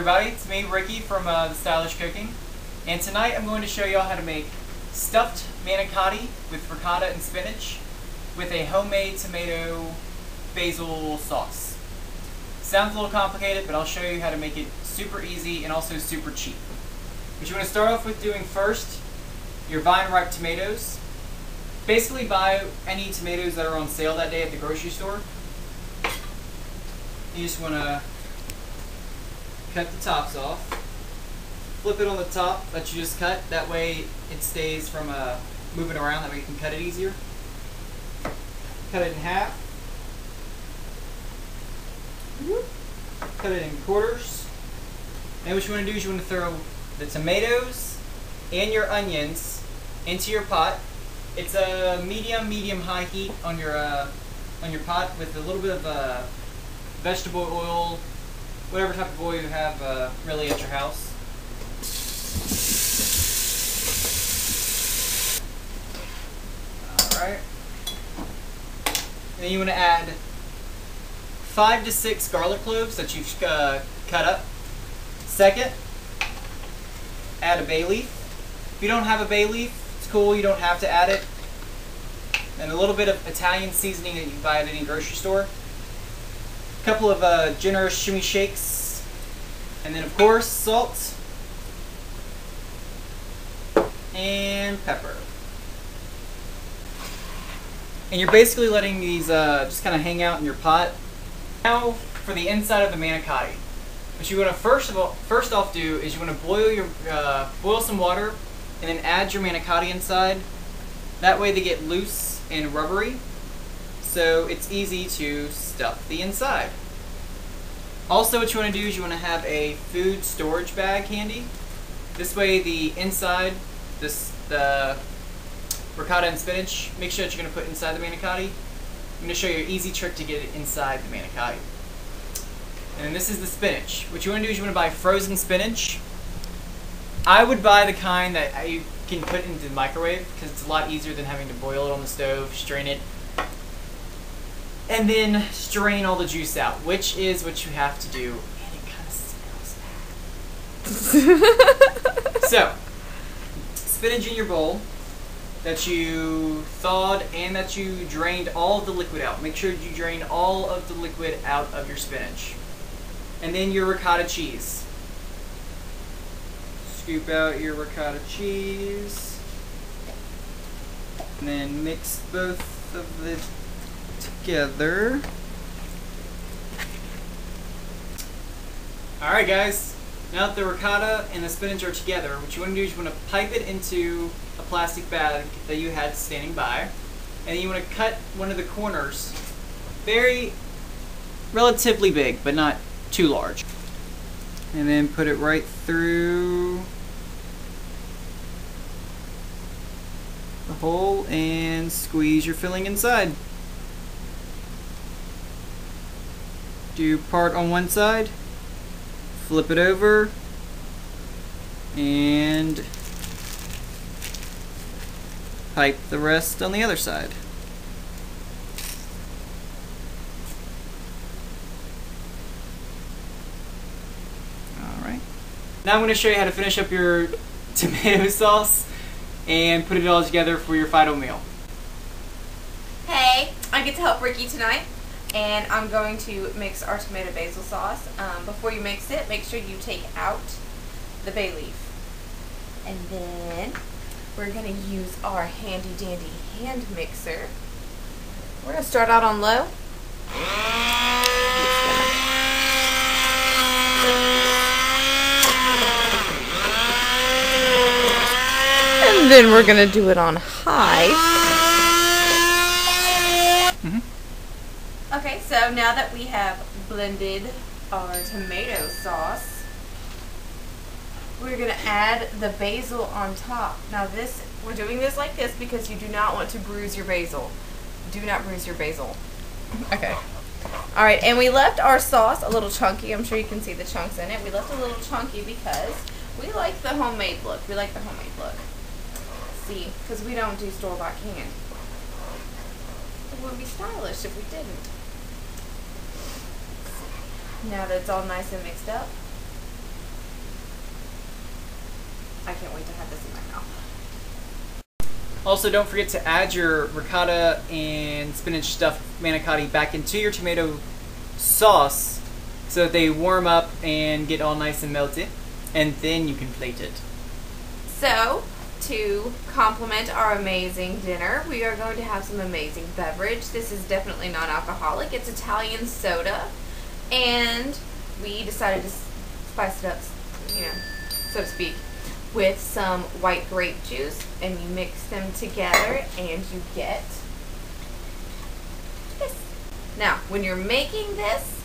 everybody, it's me, Ricky from The Stylish Cooking, and tonight I'm going to show you all how to make stuffed manicotti with ricotta and spinach with a homemade tomato basil sauce. Sounds a little complicated, but I'll show you how to make it super easy and also super cheap. What you want to start off with doing first, your vine-ripe tomatoes. Basically buy any tomatoes that are on sale that day at the grocery store. You just want to cut the tops off, flip it on the top that you just cut, that way it stays from moving around, that way you can cut it easier. Cut it in half, cut it in quarters, and what you want to do is you want to throw the tomatoes and your onions into your pot. It's a medium-high heat on your pot with a little bit of vegetable oil, whatever type of oil you have really at your house. Alright. Then you want to add 5 to 6 garlic cloves that you've cut up. Second, add a bay leaf. If you don't have a bay leaf, it's cool, you don't have to add it. And a little bit of Italian seasoning that you buy at any grocery store. A couple of generous shimmy shakes, and then of course salt and pepper. And you're basically letting these just kind of hang out in your pot. Now for the inside of the manicotti. What you want to first off do is you want to boil some water and then add your manicotti inside. That way they get loose and rubbery, so it's easy to stuff the inside. Also, what you want to do is you want to have a food storage bag handy. This way the inside, the ricotta and spinach, make sure that you're going to put inside the manicotti. I'm going to show you an easy trick to get it inside the manicotti. And this is the spinach. What you want to do is you want to buy frozen spinach. I would buy the kind that you can put into the microwave because it's a lot easier than having to boil it on the stove, strain it, and then strain all the juice out, which is what you have to do, and it kind of smells bad. So, spinach in your bowl that you thawed and that you drained all of the liquid out. Make sure you drain all of the liquid out of your spinach. And then your ricotta cheese. Scoop out your ricotta cheese, and then mix both of it together. Alright guys, now that the ricotta and the spinach are together, what you want to do is you want to pipe it into a plastic bag that you had standing by, and then you want to cut one of the corners relatively big, but not too large. And then put it right through the hole and squeeze your filling inside. Do part on one side, flip it over, and pipe the rest on the other side. Alright. Now I'm going to show you how to finish up your tomato sauce and put it all together for your final meal. Hey, I get to help Ricky tonight, and I'm going to mix our tomato basil sauce. Before you mix it, make sure you take out the bay leaf. And then we're going to use our handy dandy hand mixer. We're going to start out on low. And then we're going to do it on high. Okay, so now that we have blended our tomato sauce, we're going to add the basil on top. Now we're doing this like this because you do not want to bruise your basil. Do not bruise your basil. Okay. Alright, and we left our sauce a little chunky. I'm sure you can see the chunks in it. We left a little chunky because we like the homemade look. We like the homemade look. See, because we don't do store-bought canned. It wouldn't be stylish if we didn't. Now that it's all nice and mixed up, can't wait to have this in my mouth. Also, don't forget to add your ricotta and spinach stuffed manicotti back into your tomato sauce so that they warm up and get all nice and melted, and then you can plate it. So, to complement our amazing dinner, we are going to have some amazing beverage. This is definitely non-alcoholic. It's Italian soda, and we decided to spice it up, you know, so to speak, with some white grape juice, and you mix them together and you get this. Now, when you're making this,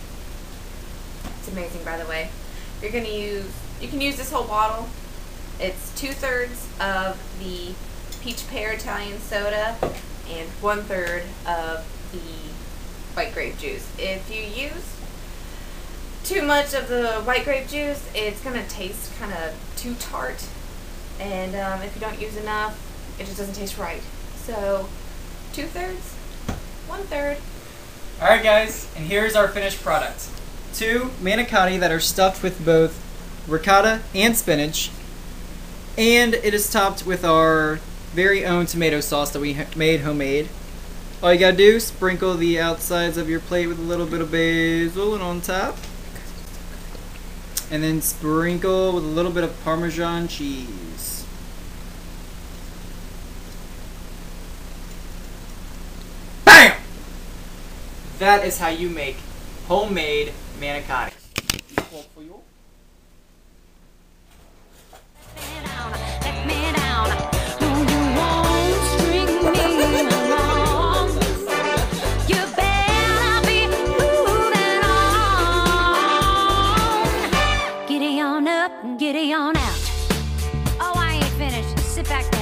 it's amazing, by the way. You can use this whole bottle. It's 2/3 of the peach pear Italian soda and 1/3 of the white grape juice. If you use too much of the white grape juice, it's gonna taste kind of too tart, and if you don't use enough, it just doesn't taste right. So 2/3, 1/3. Alright guys, and here's our finished product. 2 manicotti that are stuffed with both ricotta and spinach, and it is topped with our very own tomato sauce that we made homemade. All you gotta do is sprinkle the outsides of your plate with a little bit of basil and on top. And then sprinkle with a little bit of Parmesan cheese. BAM! That is how you make homemade manicotti. Giddy on up, giddy on out. Oh, I ain't finished. Sit back down.